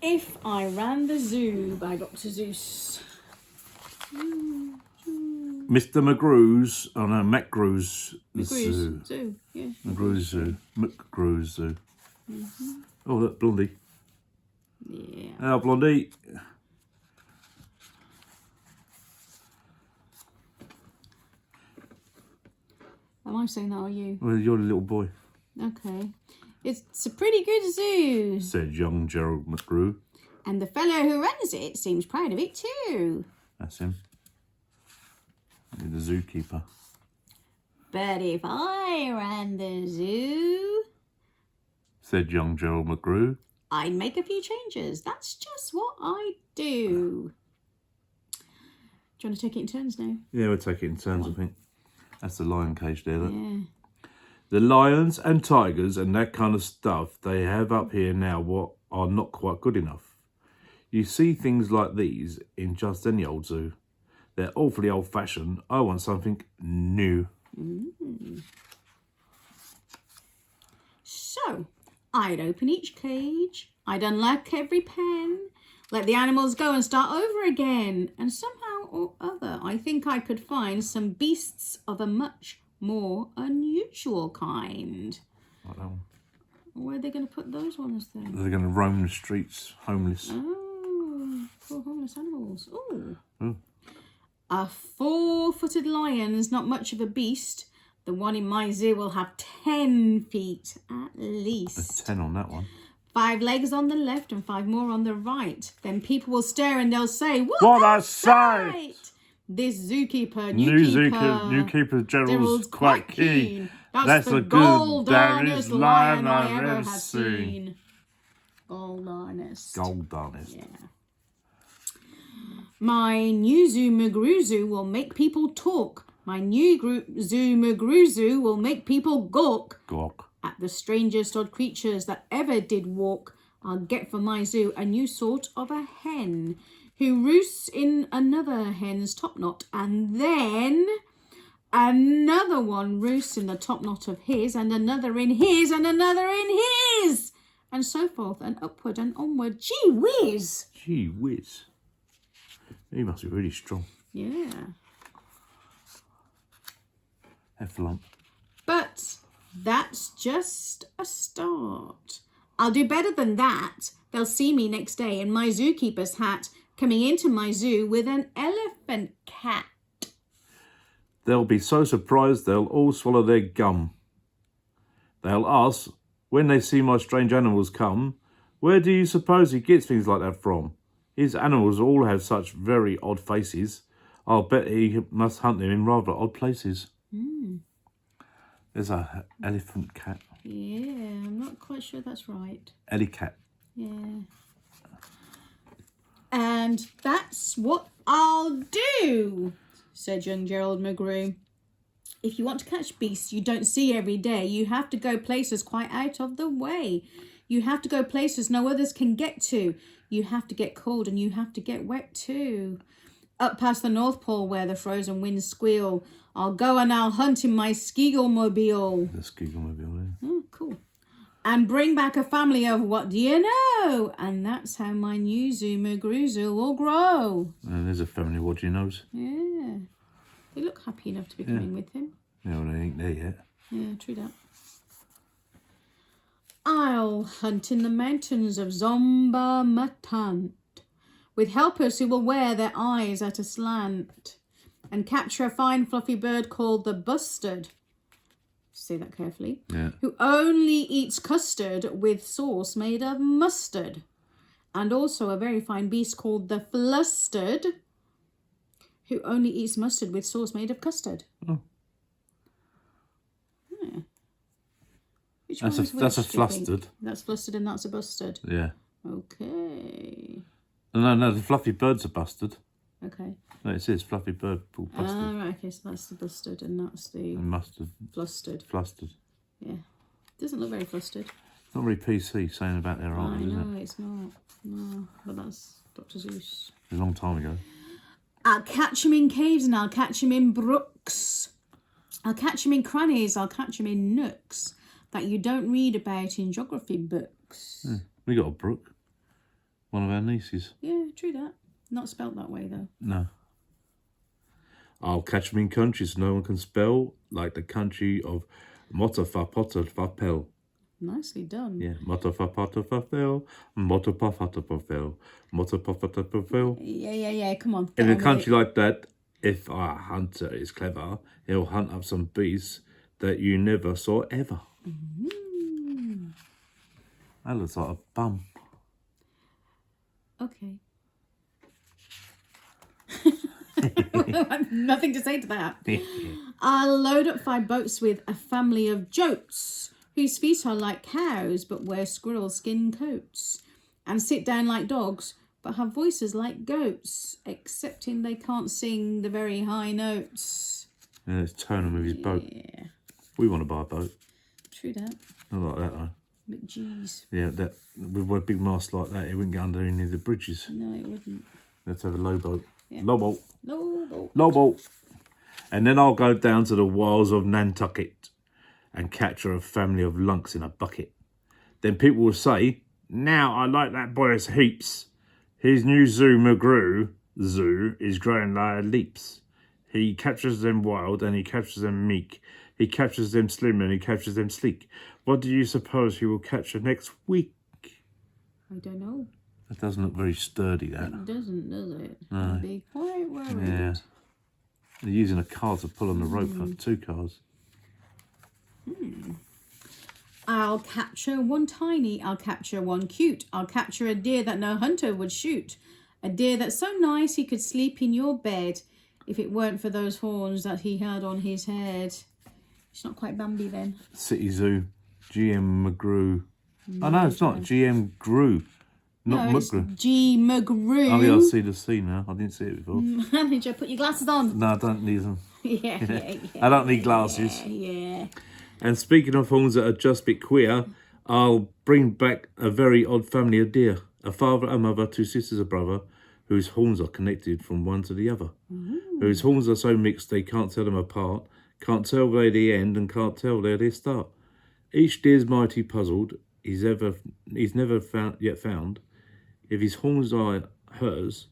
If I Ran the Zoo by Dr Seuss. Mr. McGrew's, oh no, McGrew's Zoo. Zoo, yeah. McGrew's Zoo. McGrew's Zoo. Oh, look, Blondie. Yeah. Hello, Blondie. Am I saying that, or are you? Well, you're a little boy, Okay. It's a pretty good zoo. said young Gerald McGrew. And the fellow who runs it seems proud of it too. That's him. The zookeeper. But if I ran the zoo, Said young Gerald McGrew. I'd make a few changes. That's just what I do. Do you want to take it in turns now? Yeah, we'll take it in turns, I think. That's the lion cage there, look. Yeah. The lions and tigers and that kind of stuff they have up here now what are not quite good enough. You see things like these in just any old zoo. They're awfully old-fashioned. I want something new. So, I'd open each cage. I'd unlock every pen. Let the animals go and start over again. And somehow or other, I think I could find some beasts of a much more unusual kind. Like that one. Where are they going to put those ones then? They're going to roam the streets, homeless. Oh, poor homeless animals. Oh. Oh. A 4-footed lion's not much of a beast. The one in my zoo will have 10 feet at least. There's 10 on that one. 5 legs on the left and 5 more on the right. Then people will stare and they'll say, What a sight! This zookeeper, New keeper Gerald's quite keen. That's the goldarnest lion I ever have seen. Goldarnest. Goldarnest. Yeah. My new zoo McGrewzoo will make people talk. My new zoo McGrewzoo will make people gawk. Gawk. At the strangest odd creatures that ever did walk. I'll get for my zoo a new sort of a hen who roosts in another hen's top knot, and then another one roosts in the top knot of his, and another in his, and another in his, and so forth, and upward and onward. Gee whiz! Gee whiz. He must be really strong. Yeah. Heffalump. But that's just a start. I'll do better than that. They'll see me next day in my zookeeper's hat, coming into my zoo with an elephant cat. They'll be so surprised they'll all swallow their gum. They'll ask, when they see my strange animals come, where do you suppose he gets things like that from? His animals all have such very odd faces. I'll bet he must hunt them in rather odd places. There's a elephant cat. Yeah, I'm not quite sure that's right. Ellie cat. Yeah. And that's what I'll do, said young Gerald McGrew. If you want to catch beasts you don't see every day, you have to go places quite out of the way. You have to go places no others can get to. You have to get cold and you have to get wet too. Up past the North Pole where the frozen winds squeal, I'll go and I'll hunt in my Skeaglemobile. The Skeaglemobile, yeah. Oh, cool. And bring back a family of what do you know? And that's how my new zoo McGrewzoo will grow. And there's a family, what do you know? Yeah. They look happy enough to be coming with him. Yeah, well, they ain't there yet. Yeah, true that. I'll hunt in the mountains of Zomba Matant with helpers who will wear their eyes at a slant and capture a fine fluffy bird called the bustard. Say that carefully. Yeah. Who only eats custard with sauce made of mustard. And also a very fine beast called the flustered who only eats mustard with sauce made of custard. Oh. Yeah. Which That's one is a that's a which, do you think? flustered. That's flustered and that's a bustard. Yeah. Okay. No, the fluffy bird's a bustard. Okay. No, it says fluffy bird called bustard. Ah, right, okay, so that's the bustard and that's the And mustard. flustered. Flustered. Yeah. Doesn't look very flustered. It's not very PC saying about their I art, is it? know, it's not. No, but that's Dr Seuss. A long time ago. I'll catch him in caves and I'll catch him in brooks. I'll catch him in crannies, I'll catch him in nooks that you don't read about in geography books. We got a brook. One of our nieces. Yeah, true that. Not spelt that way, though. No. I'll catch 'em in countries no one can spell, like the country of Motafapotafapel. Nicely done. Yeah, Motafapotafapel, Motapapatapapel, Motapapatapapel. Yeah. Come on. In get a on with country it. like that, if our hunter is clever, he'll hunt up some beasts that you never saw ever. Mm. That looks like a bum. Okay. Nothing to say to that. I'll load up 5 boats with a family of jotes whose feet are like cows but wear squirrel skin coats and sit down like dogs but have voices like goats, excepting they can't sing the very high notes. Yeah, let's tone him with his boat. Yeah, We want to buy a boat. true that. Not like that though. But geez, Yeah, that with a big mast like that, it wouldn't get under any of the bridges. no, it wouldn't. Let's have a low boat. Yeah. Low boat. No. Low boat. And then I'll go down to the wilds of Nantucket and capture a family of lunks in a bucket. Then people will say, now I like that boy as heaps. His new McGrew zoo is growing like leaps. He captures them wild and he captures them meek. He captures them slim and he captures them sleek. What do you suppose he will capture next week? I don't know. That doesn't look very sturdy, that. It doesn't, does it? No. I'd be quite worried. Yeah. They're using a car to pull on the rope, like 2 cars. I'll capture one tiny, I'll capture one cute, I'll capture a deer that no hunter would shoot. A deer that's so nice he could sleep in your bed if it weren't for those horns that he had on his head. It's not quite Bambi then. City Zoo, GM McGrew. Oh no, it's not. GM Grew. Not No, it's McGrew. G. McGrew. Oh yeah, I see the C now. I didn't see it before. Manager, put your glasses on. No, I don't need them. Yeah. I don't need glasses. Yeah. And speaking of horns that are just a bit queer, I'll bring back a very odd family of deer. A father, a mother, 2 sisters, a brother, whose horns are connected from one to the other. Whose horns are so mixed they can't tell them apart, can't tell where they end and can't tell where they start. Each deer's mighty puzzled, he's never found if his horns are hers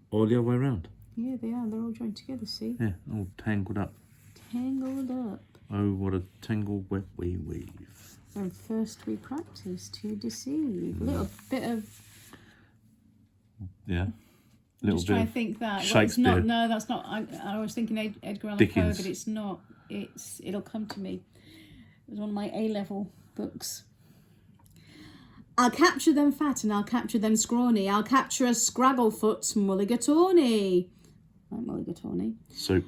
or the other way around. Yeah, they are. They're all joined together, see? Yeah, all tangled up. Tangled up. Oh, what a tangled web we weave. And first we practice to deceive. A little bit of... Yeah. Just trying to think that. Shakespeare. It's not, no, that's not... I was thinking Edgar Allan Poe, Dickens. but it's not. It'll come to me. It was one of my A-level books. I'll capture them fat and I'll capture them scrawny. I'll capture a scragglefoot mulligatawny. Like mulligatawny. Soup.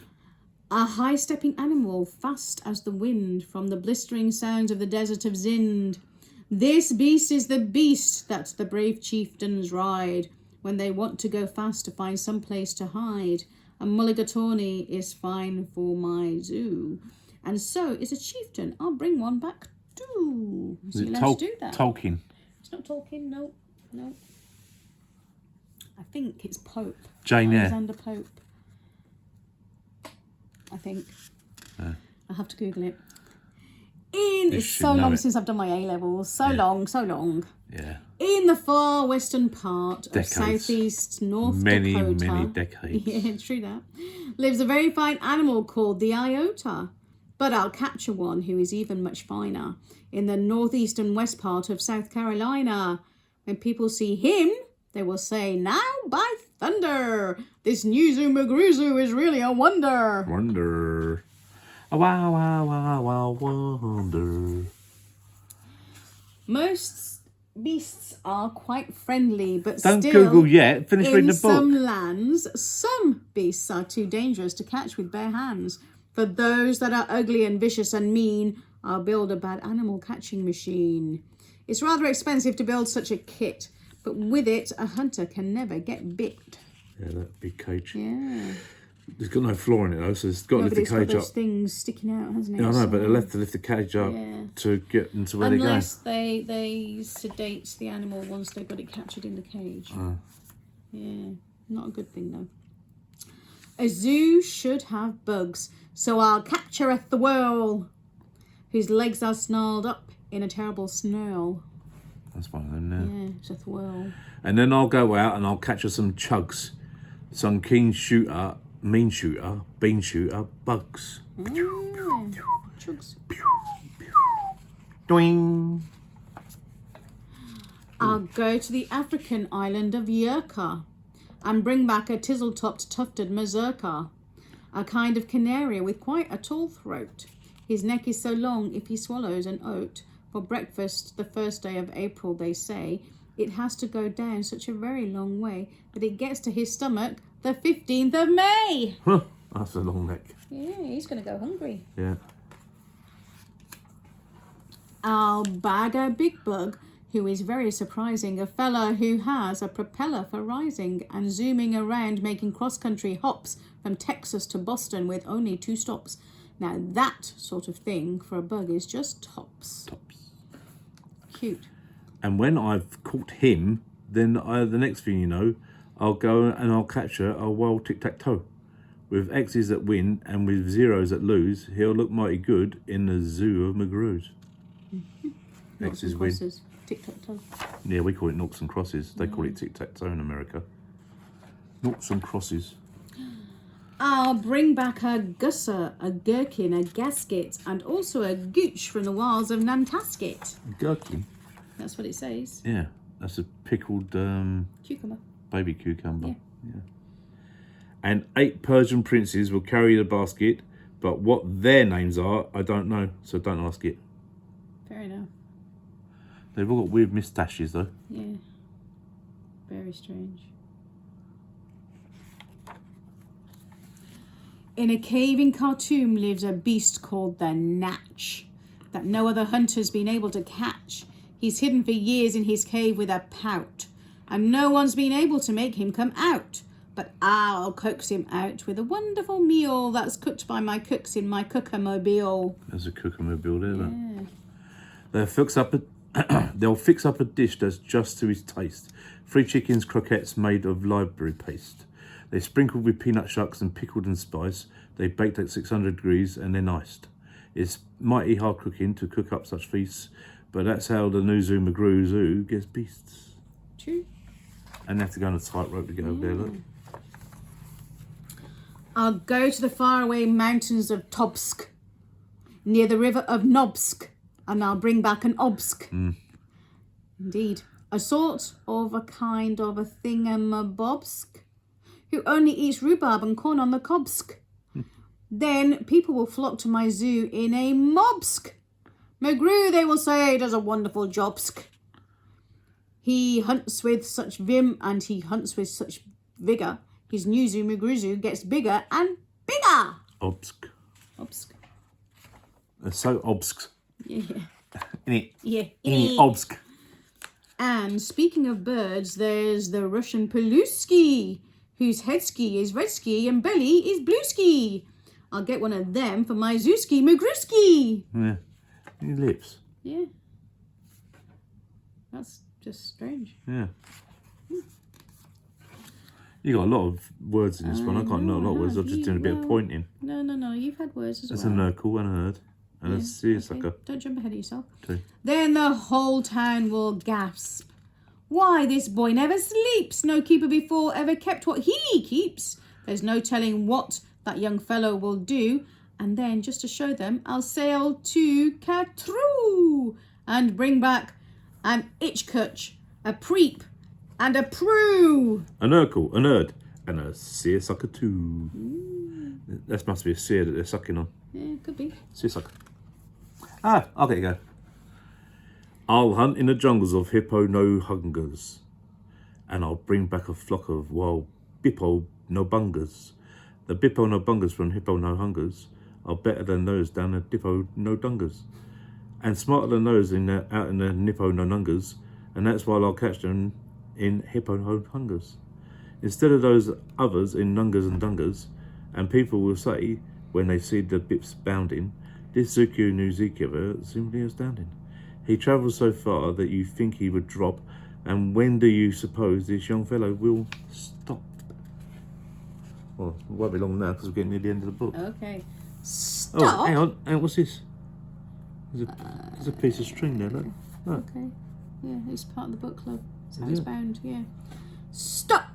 A high-stepping animal, fast as the wind, from the blistering sounds of the desert of Zind. This beast is the beast that the brave chieftains ride when they want to go fast to find some place to hide. A mulligatawny is fine for my zoo. And so is a chieftain. I'll bring one back too. Is So it let's do that. Tolkien? It's not Tolkien, no. I think it's Pope. Jane Eyre. Alexander Pope. I think. I'll have to Google it. It's should so know long it. since I've done my A-levels. So long. Yeah. In the far western part Decades. of southeast North Many Dakota. decades. Yeah, true that. Lives a very fine animal called the iota. But I'll capture one who is even much finer in the northeast and west part of South Carolina. When people see him, they will say, now by thunder, this new Zoo McGrew is really a wonder. Wonder. A wow, wow, wow, wow, wonder. Most beasts are quite friendly, but Don't still, Google yet. Finish reading in the book. some lands, some beasts are too dangerous to catch with bare hands. For those that are ugly and vicious and mean, I'll build a bad animal catching machine. It's rather expensive to build such a kit, but with it, a hunter can never get bit. Yeah, that big cage. Yeah. It's got no floor in it though, so it's got to No, lift but the it's got cage those up. things sticking out, hasn't it? Yeah, I know, So- but they'll have to lift the cage up Yeah. to get into where Unless they sedate the animal once they've got it captured in the cage. Yeah, not a good thing though. A zoo should have bugs, so I'll captureth the whirl, whose legs are snarled up in a terrible snarl. That's one of them now. Yeah, it's a thwirl. And then I'll go out and I'll catch her some chugs. Some keen shooter, mean shooter, bean shooter, bugs. Chugs. Doing. I'll go to the African island of Yerka and bring back a tizzle-topped tufted mazurka, a kind of canary with quite a tall throat. His neck is so long if he swallows an oat for breakfast the first day of April, they say, it has to go down such a very long way that it gets to his stomach the 15th of May. Huh, that's a long neck. Yeah, he's going to go hungry. Yeah. I'll bag a big bug who is very surprising, a fella who has a propeller for rising and zooming around making cross-country hops from Texas to Boston with only 2 stops. Now that sort of thing for a bug is just tops. Cute. And when I've caught him, then the next thing you know, I'll go and I'll catch a wild tic-tac-toe. With X's that win and with zeros that lose, he'll look mighty good in the zoo of McGrews. X's win. Tic-tac-toe. Yeah, we call it noughts and crosses. They call it tic-tac-toe in America. Noughts and crosses. I'll bring back a gusser, a gherkin, a gasket, and also a gooch from the wilds of Nantasket. Gherkin? That's what it says. Yeah, that's a pickled Cucumber. baby cucumber. Yeah. And 8 Persian princes will carry the basket, but what their names are, I don't know, so don't ask it. Fair enough. They've all got weird moustaches, though. Yeah. Very strange. In a cave in Khartoum lives a beast called the Natch that no other hunter's been able to catch. He's hidden for years in his cave with a pout, and no one's been able to make him come out. But I'll coax him out with a wonderful meal that's cooked by my cooks in my cooker-mobile. There's a cooker-mobile there, look. Yeah. They'll fix up a dish that's just to his taste. 3 chickens croquettes made of library paste. They're sprinkled with peanut shucks and pickled and spiced. They're baked at 600 degrees and then iced. It's mighty hard cooking to cook up such feasts, but that's how the new zoo McGrew Zoo gets beasts. True. And they have to go on a tightrope to get over there, look. I'll go to the faraway mountains of Tobsk, near the river of Nobsk, and I'll bring back an obsk. Indeed. A sort of a kind of a thingamabobsk, who only eats rhubarb and corn on the cobsk. Then people will flock to my zoo in a mobsk. McGrew, they will say, does a wonderful jobsk. He hunts with such vim and he hunts with such vigour. His new zoo, McGrew Zoo, gets bigger and bigger. Obsk. Obsk. They're so obsk. Yeah. Innit? Yeah. Innit? Obsk. And speaking of birds, there's the Russian Pelusky, whose head ski is red ski and belly is blue ski. I'll get one of them for my Zooski McGrewski. Yeah. Any lips? Yeah. That's just strange. Yeah. You got a lot of words in this one. I can't know a lot of words. I'm just doing a bit of pointing. No. You've had words as There's well. a nurgle and a herd and a seersucker. Okay. Don't jump ahead of yourself. 2. Then the whole town will gasp. Why, this boy never sleeps. No keeper before ever kept what he keeps. There's no telling what that young fellow will do. And then, just to show them, I'll sail to Catroo and bring back an itchcutch, a preep, and a prue. A nurgle, a nerd, and a seersucker too. That must be a seer that they're sucking on. Yeah, could be. Seersucker. Ah, I'll get you go. I'll hunt in the jungles of hippo no hungers, and I'll bring back a flock of wild bippo no bungers. The bippo no bungers from hippo no hungers are better than those down at dippo no dungers, and smarter than those out in the nippo no nungers, and that's why I'll catch them in hippo no hungers instead of those others in nungers and dungers. And people will say when they see the bips bounding, this Zuki New Zika is simply astounding. He travels so far that you think he would drop, and when do you suppose this young fellow will stop? Well, it won't be long now because we're getting near the end of the book. Okay. Stop. Oh, hang on, what's this? There's a piece of string there, look. Okay. Yeah, he's part of the book club. That's how Is it's it? bound, yeah. Stop!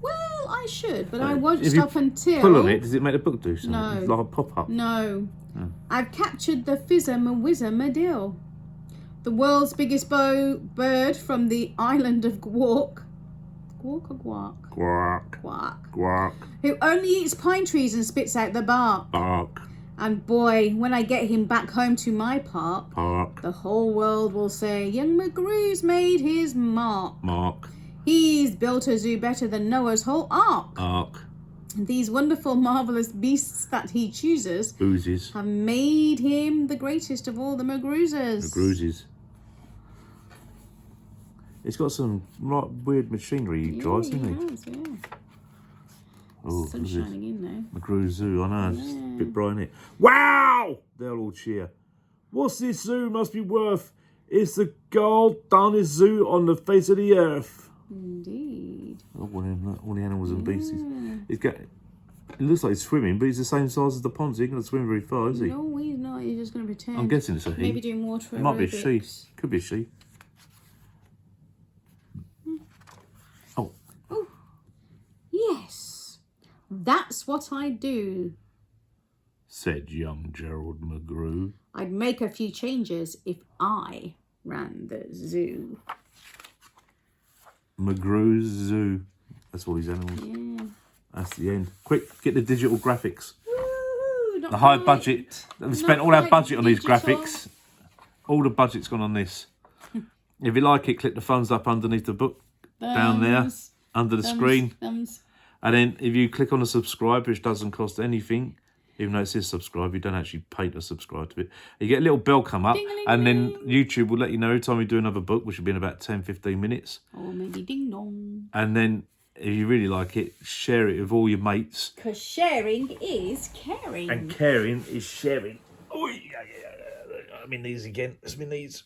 Well, I should, but I won't If stop you until... pull on it, does it make the book do something? No. It's like a pop-up. No. Oh. I've captured the Fizzer-ma-Whizzer-ma-dill, the world's biggest bird from the island of Gwark. Gwark or Guark? Guark. Guark. Guark. Who only eats pine trees and spits out the bark. Bark. And boy, when I get him back home to my park, Park. the whole world will say, young McGrew's made his mark. Mark. He's built a zoo better than Noah's whole ark. Ark. These wonderful, marvellous beasts that he chooses Oozes. have made him the greatest of all the McGrewsers. McGrews's. It's got some right weird machinery he drives, Yeah, hasn't he? he has, yeah. Oh, Sun's look at shining in there. McGrew Zoo, I know, it's a Yeah. bit bright, isn't it? Wow! They'll all cheer. What's this zoo must be worth? It's the gold darnest zoo on the face of the earth. Indeed. Oh, all the animals and beasts. It looks like he's swimming, but he's the same size as the pond, so he can't swim very far, is he? No, he's not. He's just going to pretend. I'm guessing it's a he. Maybe doing water It might be a she. aerobics. Could be a she. Oh, Yes. That's what I do. said young Gerald McGrew. I'd make a few changes if I ran the zoo. McGrew's Zoo. That's all his animals. Yeah. That's the end. Quick, get the digital graphics. Woo, not The high quite. budget. We've spent Not all our quite budget on these digital. graphics. All the budget's gone on this. If you like it, click the thumbs up underneath the book down there, Thumbs, under the thumbs, screen. Thumbs. And then if you click on the subscribe, which doesn't cost anything, even though it says subscribe, you don't actually pay to subscribe to it. You get a little bell come up, and then YouTube will let you know every time we do another book, which will be in about 10-15 minutes. Or maybe ding dong. And then if you really like it, share it with all your mates. Because sharing is caring. And caring is sharing. Oh, yeah. I'm in these again. It's been these.